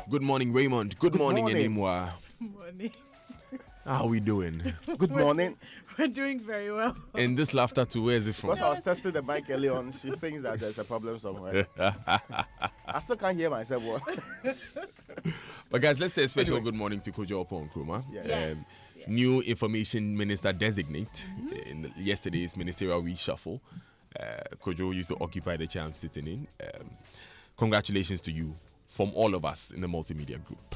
Good morning, Raymond. Good morning, Enimwa. Good morning. How are we doing? Good morning. We're doing very well. And this laughter too, where is it from? Because I was testing the mic earlier on, she thinks that there's a problem somewhere. I still can't hear myself. But guys, let's say a special good morning to Kojo Opon Nkrumah. Yes. New information minister designate in yesterday's ministerial reshuffle. Kojo used to occupy the chair I'm sitting in. Congratulations to you from all of us in the multimedia group.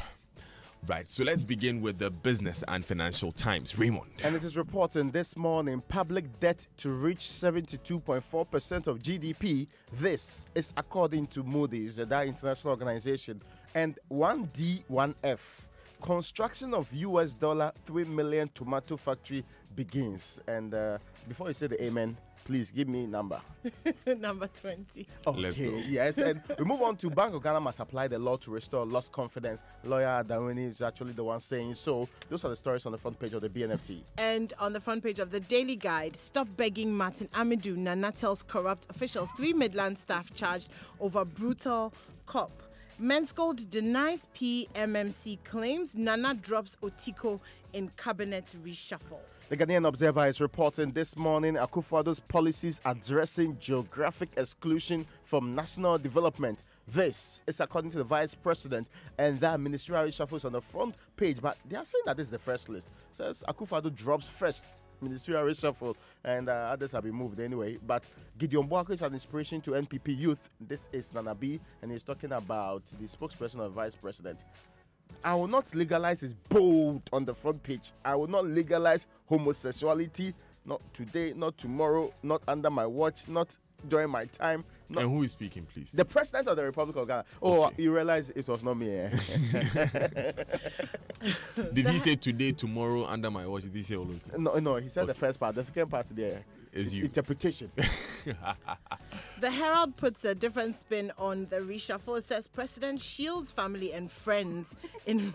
Right, so let's begin with the Business and Financial Times. Raymond. And it is reporting this morning, public debt to reach 72.4% of GDP. This is according to Moody's, that international organization. And 1D, 1F. Construction of $3 million tomato factory begins. And before you say the amen, please give me number. Number 20. Okay, Let's go. yes, and we move on to Bank of Ghana must apply the law to restore lost confidence. Lawyer Adawini is actually the one saying so. Those are the stories on the front page of the BNFT. And on the front page of the Daily Guide, stop begging Martin Amidu. Nana tells corrupt officials 3 Midland staff charged over brutal cop. Men's Gold denies PMMC claims. Nana drops Otiko in cabinet reshuffle. The Ghanaian Observer is reporting this morning Akufo-Addo's policies addressing geographic exclusion from national development. This is according to the Vice President, and that ministerial reshuffle is on the front page, but they are saying that this is the first list. Says Akufo-Addo drops first ministerial reshuffle, and others have been moved anyway. But Gideon Boako is an inspiration to NPP youth. This is Nana B, and he's talking about the spokesperson of the Vice President. I will not legalize is bold on the front page. I will not legalize homosexuality. Not today, not tomorrow, not under my watch, not during my time. Not And who is speaking, please? the President of the Republic of Ghana. Oh, Okay. you realize it was not me. Did he say today, tomorrow, under my watch? Did he say all those? No, he said the first part. The second part there Is is you. interpretation. The Herald puts a different spin on the reshuffle. It says President shields family and friends in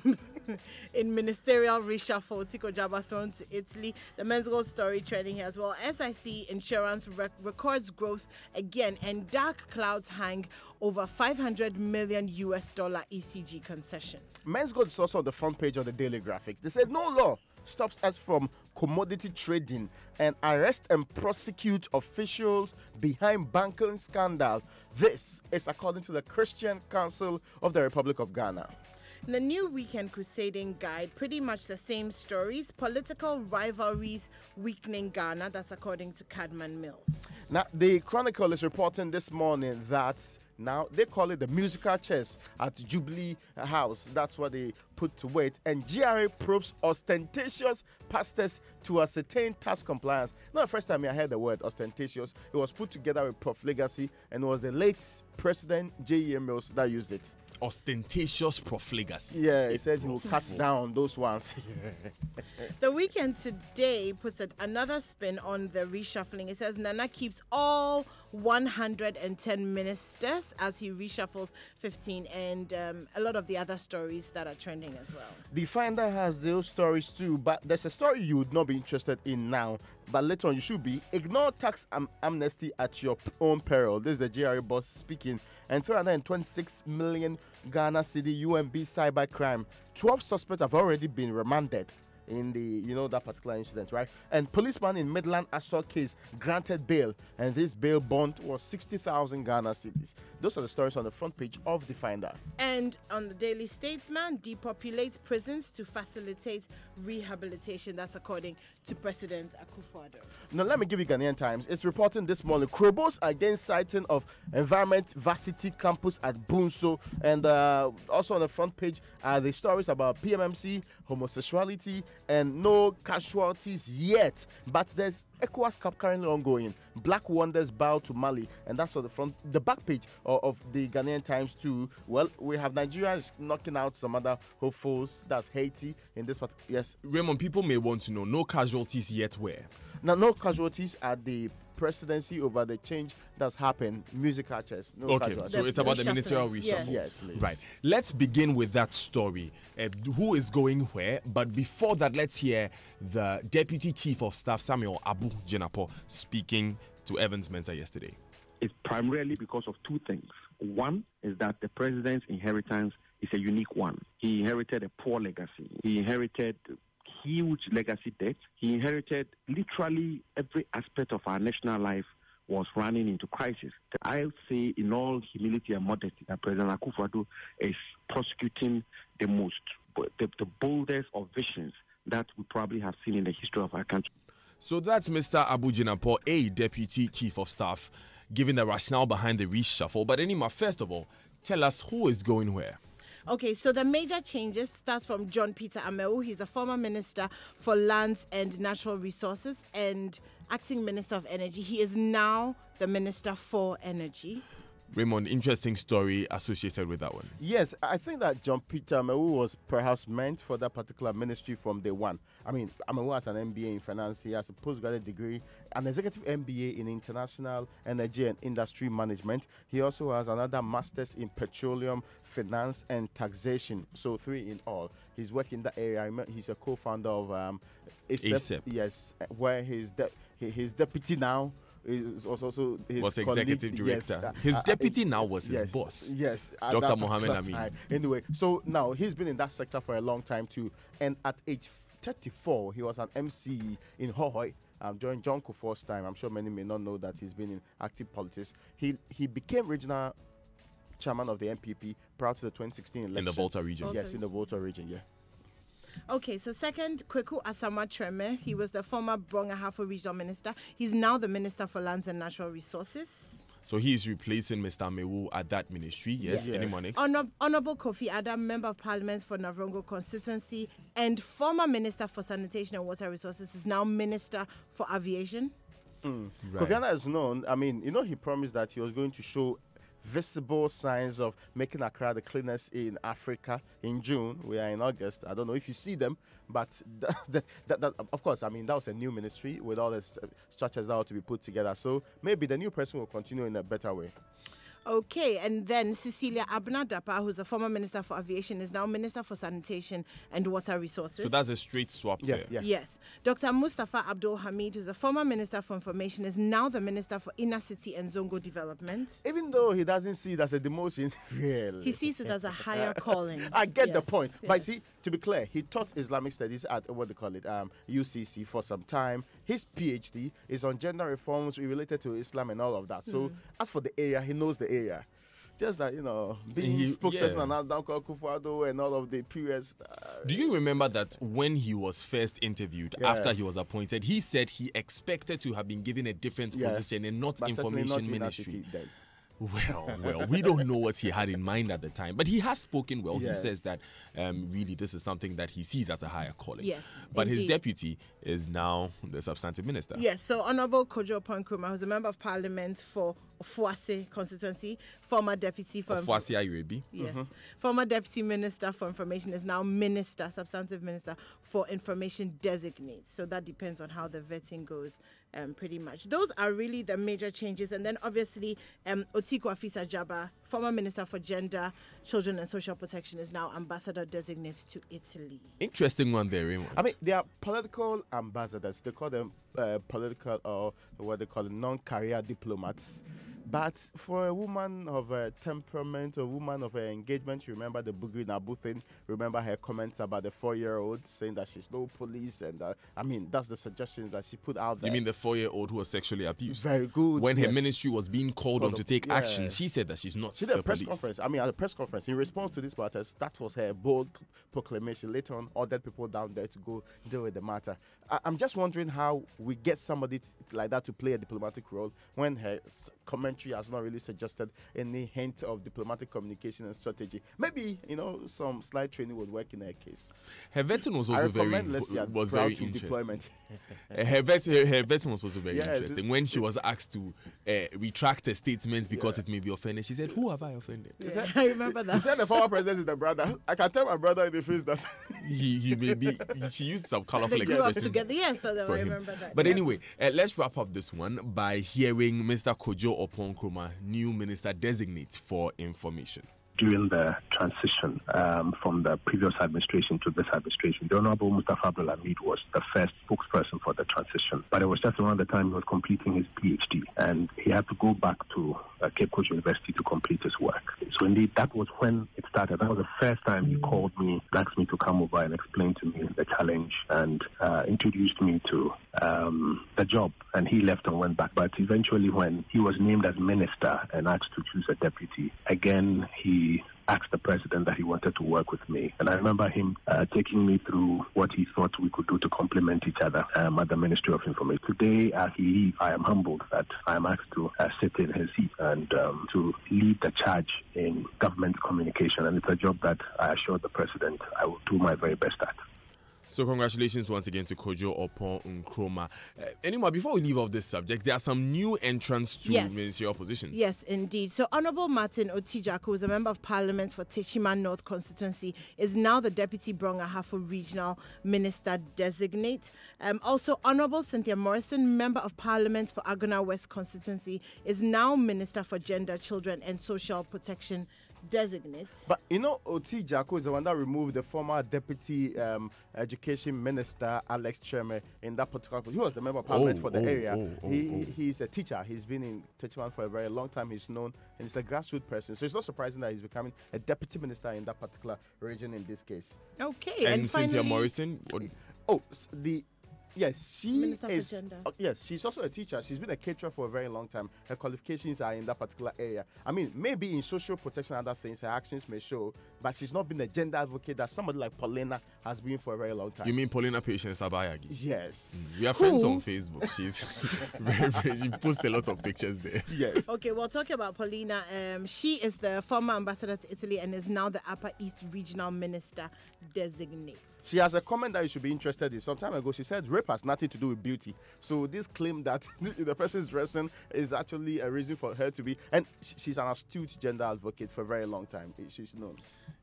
in ministerial reshuffle. Tiko Jaba thrown to Italy. The Men's Gold story trending here as well. SIC Insurance records growth again, and dark clouds hang over $500 million ECG concession. Men's Gold is also on the front page of the Daily Graphic. They said no law stops us from commodity trading and arrest and prosecute officials behind banking scandal. This is according to the Christian Council of the Republic of Ghana. The New Weekend Crusading Guide, pretty much the same stories. Political rivalries weakening Ghana. That's according to Cadman Mills. Now, the Chronicle is reporting this morning that now they call it the musical chairs at Jubilee House. That's what they put to wait. And GRA probes ostentatious pastors to ascertain tax compliance. Not the first time I heard the word ostentatious. It was put together with Prof. Legacy, and it was the late President J.E.M. Mills that used it. Ostentatious profligacy. Yeah, he said he will cut down those ones. The Weekend Today puts another spin on the reshuffling. It says Nana keeps all 110 ministers as he reshuffles 15, and a lot of the other stories that are trending as well. The Finder has those stories too, but there's a story you would not be interested in now, but later on you should be. Ignore tax amnesty at your own peril. This is the GRA boss speaking. And 326 million Ghana cedi UMB cybercrime. 12 suspects have already been remanded in the, that particular incident, right? And policeman in Midland assault case granted bail, and this bail bond was 60,000 Ghana cedis. Those are the stories on the front page of the Finder. And on the Daily Statesman, depopulate prisons to facilitate rehabilitation. That's according to President Akufo-Addo. Now, let me give you Ghanaian Times. It's reporting this morning, Krobos against siting of Environment Varsity Campus at Bunso. And also on the front page are the stories about PMMC, homosexuality, and no casualties yet. But there's ECOWAS Cup currently ongoing. Black Wonders bow to Mali, and that's on the back page of the Ghanaian Times too. Well, we have Nigeria knocking out some other hopefuls. That's Haiti in this part. Yes, Raymond, people may want to know, no casualties yet where? now no casualties at the presidency over the change that's happened. Musical chairs. No Okay, casualties. so it's about the reshuffling. ministerial reshuffle. Yes. Yes, please. Right. Let's begin with that story. Who is going where? But before that, let's hear the Deputy Chief of Staff, Samuel Abu Jenapo, speaking to Evans Mensah yesterday. It's primarily because of two things. One is that the president's inheritance is a unique one. He inherited a poor legacy. He inherited huge legacy debt. He inherited literally every aspect of our national life was running into crisis. I would say in all humility and modesty that President Akufo-Addo is prosecuting the boldest of visions that we probably have seen in the history of our country. So that's Mr. Abu Jinapor, a Deputy Chief of Staff, giving the rationale behind the reshuffle. But Enima, first of all, tell us who is going where. Okay, so the major changes starts from John Peter Amewu. He's the former Minister for Lands and Natural Resources and Acting Minister of Energy. He is now the Minister for Energy. Raymond, interesting story associated with that one. Yes, I think that John Peter Amewu was perhaps meant for that particular ministry from day one. I mean, Amewu has an MBA in finance, he has a postgraduate degree, an executive MBA in international energy and industry management. He also has another master's in petroleum, finance, and taxation. So 3 in all. He's working in that area. He's a co-founder of ASEP. Yes, where his deputy now is also his was colleague. executive director. Yes, his deputy now was his boss. Yes, Dr. Mohammed Amin. Anyway, so now he's been in that sector for a long time too. And at age 34, he was an MC in Hohoi. During John Kufuor's time. I'm sure many may not know that he's been in active politics. He became regional chairman of the NPP prior to the 2016 election. In the Volta region. Yes, in the Volta region, yeah. Okay, so second, Kweku Asama Treme. He was the former Brong-Ahafo Regional Minister. He's now the Minister for Lands and Natural Resources. So he's replacing Mr. Amewu at that ministry. Yes, anyone next? Honorable Kofi Adam, Member of Parliament for Navrongo constituency and former Minister for Sanitation and Water Resources, is now Minister for Aviation. Right. Kofi Adam is known, I mean, he promised that he was going to show visible signs of making Accra the cleanest in Africa in June. We are in August. I don't know if you see them, but that of course, I mean, that was a new ministry with all the structures that ought to be put together. So maybe the new person will continue in a better way. Okay, and then Cecilia Abna-Dapa, who's a former Minister for Aviation, is now Minister for Sanitation and Water Resources. So that's a straight swap there. Yeah. Yes. Dr. Mustafa Abdul Hamid, who's a former Minister for Information, is now the Minister for Inner City and Zongo Development. Even though he doesn't see it as a demotion, really. He sees it as a higher calling. I get the point. Yes. But see, to be clear, he taught Islamic studies at, UCC for some time. His PhD is on gender reforms related to Islam and all of that. So as for the area, he knows the area. Just that, being spokesperson and Danko Akufo-Addo and all of the periods. Do you remember that when he was first interviewed, after he was appointed, he said he expected to have been given a different position and not information ministry? Well, we don't know what he had in mind at the time, but he has spoken well. Yes. He says that really this is something that he sees as a higher calling. Yes, but indeed. His deputy is now the substantive minister. Yes, so Honorable Kojo Oppong-Nkrumah, who's a member of Parliament for Ofuase constituency, former deputy for Ofuase Ayorebi. Yes, former deputy minister for information, is now substantive minister for information designate. So that depends on how the vetting goes, pretty much. Those are really the major changes. And then obviously, Otiko Afisa-Jaba, former minister for gender, children and social protection, is now ambassador designate to Italy. Interesting one there, Raymond. I mean, they are political ambassadors. They call them political, or what they call non-career diplomats. But for a woman of temperament, a woman of engagement, you remember the Bugri Nabu thing? Remember her comments about the 4-year-old saying that she's no police? And I mean, that's the suggestion that she put out there. You mean the 4-year-old who was sexually abused? Very good. When her ministry was being called on to take yeah. action, she said that she's not She did the a press police. conference. I mean, at a press conference, in response to this matter, that was her bold proclamation. Later on, ordered people down there to go deal with the matter. I'm just wondering how we get somebody like that to play a diplomatic role when her commentary has not really suggested any hint of diplomatic communication and strategy. Maybe, some slight training would work in her case. Her vetting was also very interesting. Her vetting was also very interesting. When she was asked to retract her statements because it may be offended, she said, "Who have I offended?" Yeah, I remember that. He said the former president is the brother. I can tell my brother in the face that he may be. She used some colorful They grew up expression. together, yes, so I for him. remember that. But yeah. anyway, let's wrap up this one by hearing Mr. Kojo Oppong-Nkrumah, new minister designate for information. during the transition from the previous administration to this administration. The Honorable Mustafa Abdul Hamid was the first spokesperson for the transition, but it was just around the time he was completing his PhD, and he had to go back to Cape Coast University to complete his work. So indeed, that was when it started. That was the first time he called me, asked me to come over and explain to me the challenge, and introduced me to the job. And he left and went back. But eventually, when he was named as minister and asked to choose a deputy, again, he asked the president that he wanted to work with me. And I remember him taking me through what he thought we could do to complement each other at the Ministry of Information. Today, I am humbled that I am asked to sit in his seat and to lead the charge in government communication. And it's a job that I assured the president I will do my very best at. So congratulations once again to Kojo Oppong Nkrumah. Anyway, before we leave off this subject, there are some new entrants to ministerial positions. Yes, indeed. So Honorable Martin Otijaku, who is a member of Parliament for Teshima North constituency, is now the Deputy Brong Ahafo Regional Minister Designate. Also, Honorable Cynthia Morrison, member of Parliament for Agona West constituency, is now Minister for Gender, Children and Social Protection Designate. But you know, Otijaku is the one that removed the former Deputy Education Minister Alex Cheme in that particular. He was the member of Parliament for the area. He's a teacher. He's been in Techiman for a very long time. He's known, and he's a grassroots person. So it's not surprising that he's becoming a deputy minister in that particular region in this case. Okay, and Cynthia finally, Morrison. Yes, she Minister is. for Gender. Yes, she's also a teacher. She's been a caterer for a very long time. Her qualifications are in that particular area. I mean, maybe in social protection and other things, her actions may show, but she's not been a gender advocate that somebody like Paulina has been for a very long time. You mean Paulina Patience Abayagi? Yes. We are friends on Facebook. She's she posts a lot of pictures there. Yes. Okay, well, talking about Paulina, she is the former ambassador to Italy and is now the Upper East Regional Minister Designate. She has a comment that you should be interested in. Some time ago, she said rape has nothing to do with beauty. So this claim that the person's dressing is actually a reason for her to be... And she's an astute gender advocate for a very long time. She's known.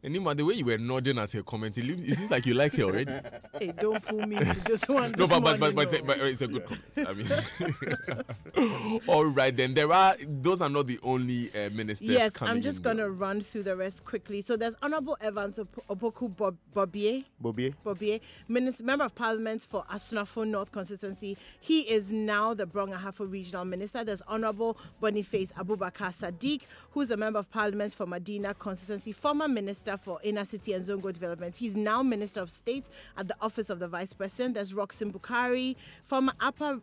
And Nima, the way you were nodding at her comment, it seems like you like her already. Hey, don't pull me into this one. No, but it's a good comment. I mean, all right then. Those are not the only ministers. Yes, coming I'm just in, gonna run through the rest quickly. So there's Honorable Evans Opoku Bobie, Member of Parliament for Asunafo North constituency. He is now the Brong Ahafo Regional Minister. There's Honorable Boniface Abubakar Sadiq, who's a Member of Parliament for Medina constituency, former Minister for Inner City and Zongo Development. He's now Minister of State at the Office of the Vice President. There's Roxin Bukari, former Upper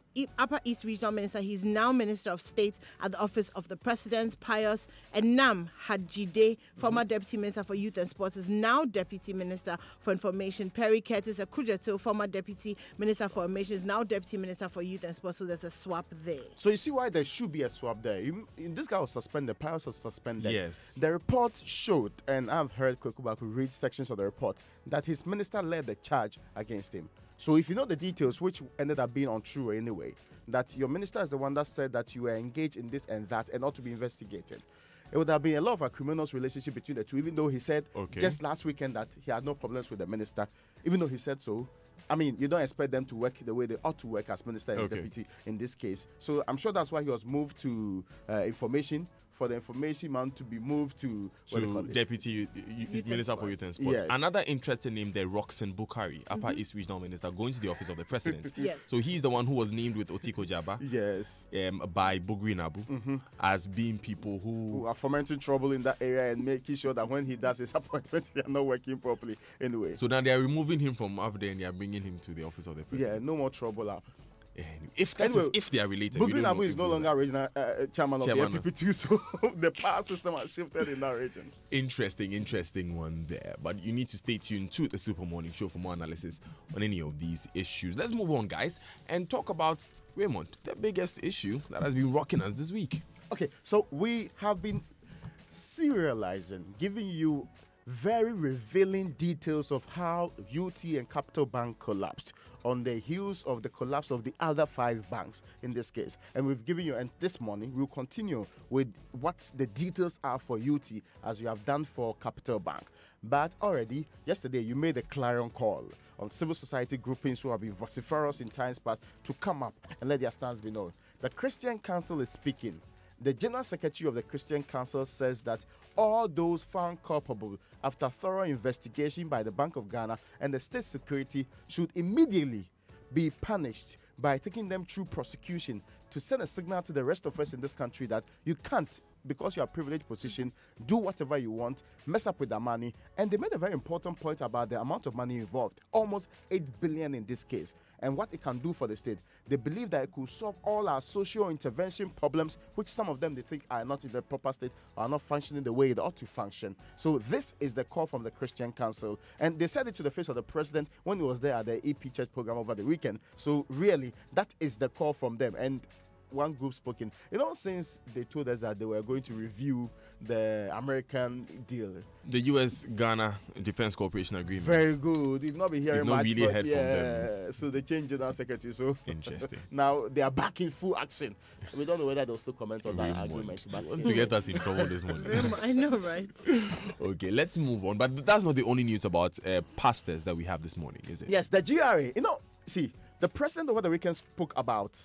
East Regional Minister. He's now Minister of State at the Office of the President. Pius Enam Hajide, former Deputy Minister for Youth and Sports, is now Deputy Minister for Information. Perry Curtis Akujeto, former Deputy Minister for Information, is now Deputy Minister for Youth and Sports. So there's a swap there. So you see why there should be a swap there. This guy was suspended. Pius was suspended. Yes. The report showed, and I've heard Kwekubaku read sections of the report, that his minister led the charge against him. So if you know the details, which ended up being untrue anyway, that your minister is the one that said that you were engaged in this and that and ought to be investigated, it would have been a lot of acrimonious relationship between the two, even though he said just last weekend that he had no problems with the minister, even though he said so. I mean, you don't expect them to work the way they ought to work as minister and deputy in this case. So I'm sure that's why he was moved to information, for the information man to be moved to Deputy Minister for Youth and Sports. Yes. Another interesting name there, Roxin Bukari, Upper East Regional Minister, going to the Office of the President. Yes. So he's the one who was named with Otiko Jaba by Bugri Nabu as being people who are fomenting trouble in that area and making sure that when he does his appointment, they are not working properly anyway. So now they are removing him from up there and they are bringing him to the Office of the President. Yeah, no more trouble up. If they are related, Bugri Nabu is no longer regional chairman of the NPP too, so the power system has shifted in that region. Interesting one there. But you need to stay tuned to the Super Morning Show for more analysis on any of these issues. Let's move on, guys, and talk about Raymond, the biggest issue that has been rocking us this week. Okay, so we have been serializing, giving you very revealing details of how UT and Capital Bank collapsed on the heels of the collapse of the other 5 banks in this case. And we've given you, and this morning we'll continue with what the details are for UT as you have done for Capital Bank. But already, yesterday, you made a clarion call on civil society groupings who have been vociferous in times past to come up and let their stance be known. The Christian Council is speaking, The General Secretary of the Christian Council says that all those found culpable after thorough investigation by the Bank of Ghana and the State Security should immediately be punished by taking them through prosecution to send a signal to the rest of us in this country that you can't, because you are privileged position, do whatever you want, mess up with the money. And they made a very important point about the amount of money involved, almost 8 billion in this case, and what it can do for the state. They believe that it could solve all our social intervention problems, which some of them they think are not in the proper state, or are not functioning the way they ought to function. So this is the call from the Christian Council, and they said it to the face of the president when he was there at the EP Church program over the weekend. So really, that is the call from them. And one group spoken, since they told us that they were going to review the American deal, the U.S.-Ghana Defense Cooperation Agreement. Very good. We've not been hearing much. We've not really heard from them. So they changed General Secretary. So interesting. Now they are back in full action. We don't know whether they'll still comment on that argument. But want to get us in trouble this morning. I know, right? Okay, let's move on. But that's not the only news about pastors that we have this morning, is it? Yes, the GRA. See, the president over the weekend spoke about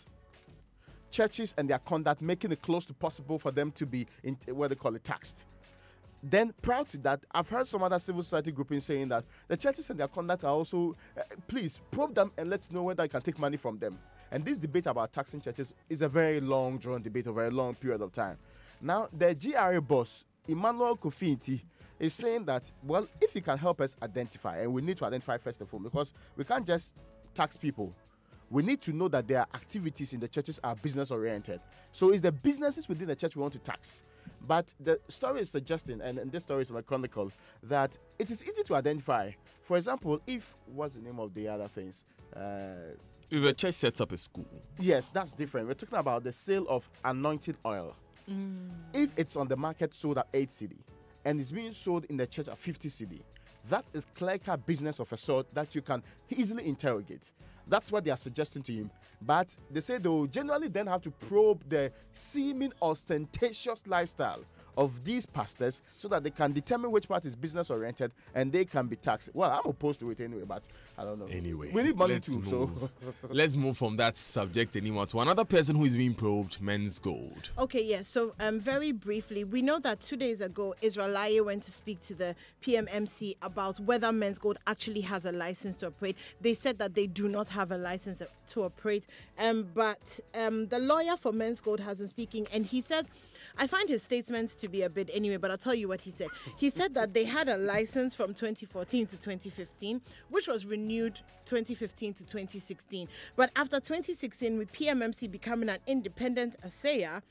churches and their conduct, making it close to possible for them to be taxed. Then, prior to that, I've heard some other civil society groupings saying that the churches and their conduct are also, please probe them and let's know whether I can take money from them. And this debate about taxing churches is a very long drawn debate over a long period of time. Now, the GRA boss, Emmanuel Kofinti, is saying that, well, if you can help us identify, and we need to identify first of all, because we can't just tax people. We need to know that their activities in the churches are business oriented. So it's the businesses within the church we want to tax. But the story is suggesting, and this story is on the Chronicle, that it is easy to identify. For example, what's the name of the other things? If a church sets up a school. Yes, that's different. We're talking about the sale of anointing oil. If it's on the market sold at 8 cedi and it's being sold in the church at 50 cedi, that is clerical business of a sort that you can easily interrogate. That's what they are suggesting to him. But they say they will generally then have to probe the seeming ostentatious lifestyle of these pastors so that they can determine which part is business oriented and they can be taxed. Well, I'm opposed to it anyway, but I don't know. Anyway, we need money too. So let's move from that subject anymore to another person who is being probed, Men's Gold. Okay, yes. So very briefly, we know that 2 days ago, Israel Laye went to speak to the PMMC about whether Men's Gold actually has a license to operate. They said that they do not have a license to operate. But the lawyer for Men's Gold has been speaking, and he says, I find his statements to be a bit anyway, but I'll tell you what he said. He said that they had a license from 2014 to 2015, which was renewed 2015 to 2016. But after 2016, with PMMC becoming an independent assayer,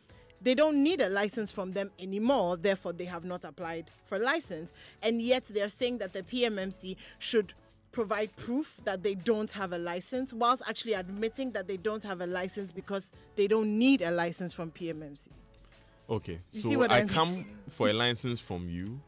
they don't need a license from them anymore. Therefore, they have not applied for a license. And yet they're saying that the PMMC should provide proof that they don't have a license, whilst actually admitting that they don't have a license because they don't need a license from PMMC. Okay, so I come for a license from you.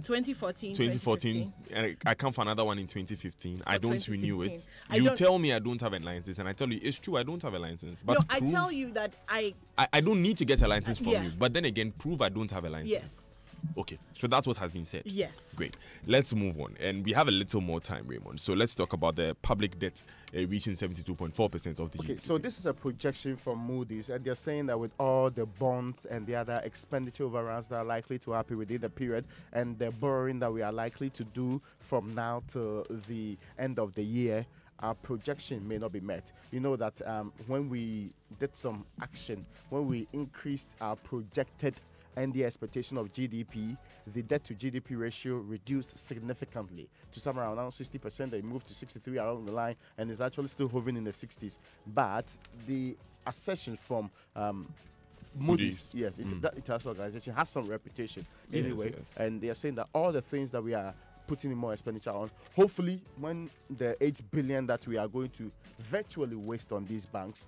2014, and I come for another one in 2015. I don't renew it. You tell me I don't have a license, and I tell you it's true I don't have a license. But no, I tell you that I don't need to get a license from you. But then again, prove I don't have a license. Yes. Okay, so that's what has been said. Yes. Great. Let's move on. And we have a little more time, Raymond. So let's talk about the public debt reaching 72.4% of the GDP. So this is a projection from Moody's, and they're saying that with all the bonds and the other expenditure overruns that are likely to happen within the period and the borrowing that we are likely to do from now to the end of the year, our projection may not be met. You know that when we did some action, when we increased our projected and the expectation of GDP, the debt to GDP ratio reduced significantly to somewhere around 60%. They moved to 63 along the line and is actually still hovering in the 60s. But the assertion from Moody's, yes, that international organization has some reputation anyway, yes. And they are saying that all the things that we are putting in more expenditure on, hopefully when the 8 billion that we are going to virtually waste on these banks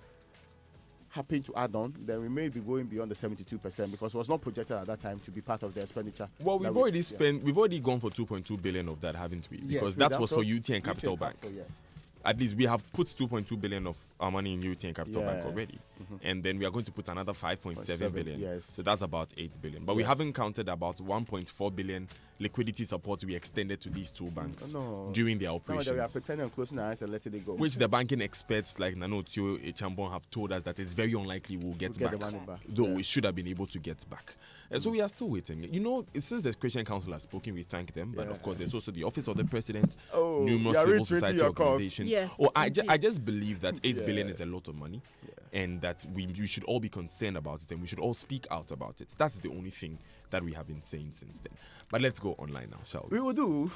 happen to add on, then we may be going beyond the 72% because it was not projected at that time to be part of the expenditure. Well, we've already gone for 2.2 billion of that, haven't we? Because that was for UT and Capital Bank. at least we have put 2.2 billion of our money in European Capital Bank Yeah. already, and then we are going to put another 5.7 billion. yes. So that's about 8 billion. But we haven't counted about 1.4 billion liquidity support we extended to these two banks No. during their Now that we are operations, pretending and closing our eyes and letting it go. which the banking experts like Nanotio Echambon have told us that it's very unlikely we'll get We'll back. get the money back. Though Yeah. we should have been able to get back. So we are still waiting. You know, since the Christian Council has spoken, we thank them. But of course, there's also the Office of the President, Oh, numerous you are civil retweeting society your cause. organizations. Yes, I just believe that 8 billion Yeah. is a lot of money, and that we should all be concerned about it, and we should all speak out about it. That's the only thing that we have been saying since then. But let's go online now, shall we? We will do.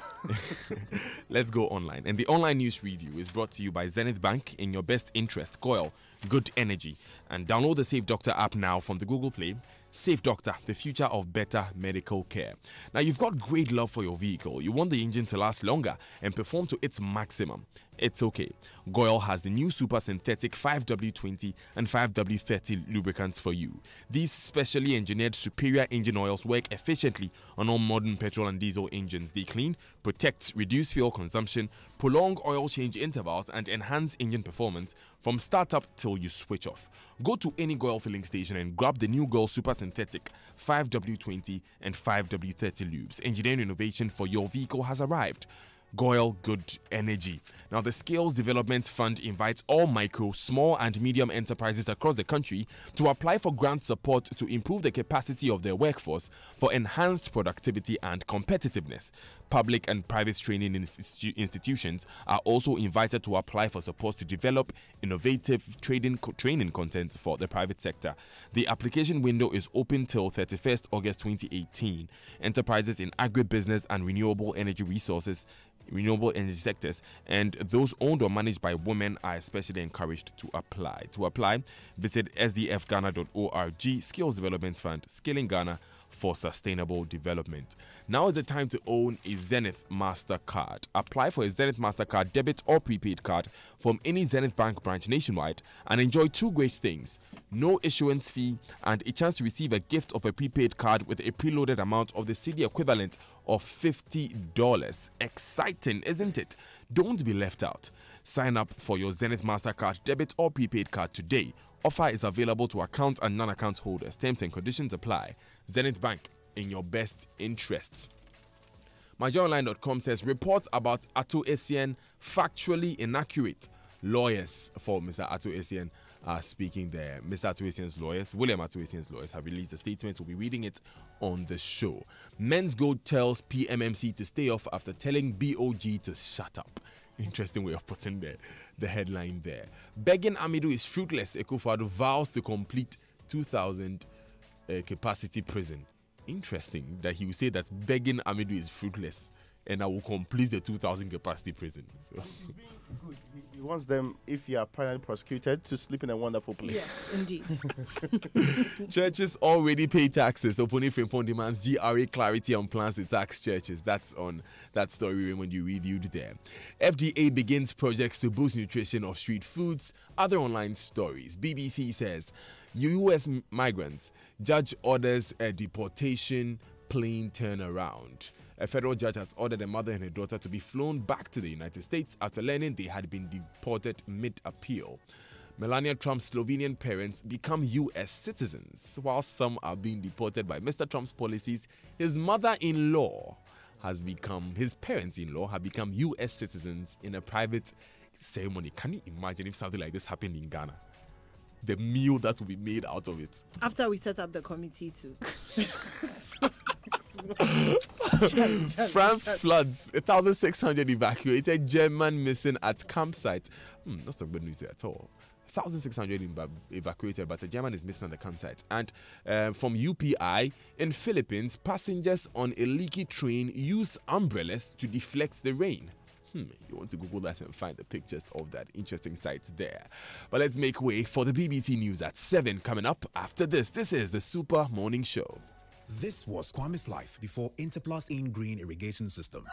Let's go online. And the online news review is brought to you by Zenith Bank in your best interest. Goyle, good energy. And download the Safe Doctor app now from the Google Play. Safe Doctor, the future of better medical care. Now, you've got great love for your vehicle. You want the engine to last longer and perform to its maximum. It's okay. Goyle has the new super synthetic 5W20 and 5W30 lubricants for you. These specially engineered superior engine oils work efficiently on all modern petrol and diesel engines. They clean, protect, reduce fuel consumption, prolong oil change intervals, and enhance engine performance from startup till you switch off. Go to any Goyle filling station and grab the new Goyle super synthetic 5W20 and 5W30 lubes. Engineering innovation for your vehicle has arrived. Goyle Good Energy. Now, the Skills Development Fund invites all micro, small, and medium enterprises across the country to apply for grant support to improve the capacity of their workforce for enhanced productivity and competitiveness. Public and private training institutions are also invited to apply for support to develop innovative training content for the private sector. The application window is open till 31st August 2018. Enterprises in agribusiness and renewable energy sectors, and those owned or managed by women are especially encouraged to apply. To apply, visit sdfghana.org, Skills Development Fund, Scaling Ghana for Sustainable Development. Now is the time to own a Zenith MasterCard. Apply for a Zenith MasterCard debit or prepaid card from any Zenith Bank branch nationwide and enjoy two great things: no issuance fee and a chance to receive a gift of a prepaid card with a preloaded amount of the CD equivalent of $50. Exciting, isn't it? Don't be left out. Sign up for your Zenith MasterCard debit or prepaid card today. Offer is available to account and non-account holders. Terms and conditions apply. Zenith Bank, in your best interests. MyJoyOnline.com says reports about Ato Essien factually inaccurate. Lawyers for Mr. Ato Essien are speaking there. Mr. Ato Essien's lawyers, William Ato Essien's lawyers, have released a statement. We'll be reading it on the show. Men's Gold tells PMMC to stay off after telling BOG to shut up. Interesting way of putting the headline there. Begging Amidu is fruitless. Ekufado vows to complete 2,000 capacity prison. Interesting that he will say that begging Amidu is fruitless and I will complete the 2,000 capacity prison. So. He's being good. He wants them, if you are primarily prosecuted, to sleep in a wonderful place. Yes, indeed. Churches already pay taxes. Oponi Frimpong demands GRA clarity on plans to tax churches. That's on that story when you reviewed there. FDA begins projects to boost nutrition of street foods. Other online stories. BBC says U.S. migrants. Judge orders a deportation plane turnaround. A federal judge has ordered a mother and her daughter to be flown back to the United States after learning they had been deported mid-appeal. Melania Trump's Slovenian parents become U.S. citizens. While some are being deported by Mr. Trump's policies, his mother-in-law has become, his parents-in-law have become U.S. citizens in a private ceremony. Can you imagine if something like this happened in Ghana? The meal that will be made out of it. After we set up the committee too. France floods, 1,600 evacuated, German missing at campsite. That's not good news at all. 1,600 evacuated, but a German is missing at the campsite. And from UPI, in Philippines, passengers on a leaky train use umbrellas to deflect the rain. You want to Google that and find the pictures of that interesting site there. But let's make way for the BBC News at 7 coming up after this. This is the Super Morning Show. This was Kwame's life before Interplast In Green Irrigation System.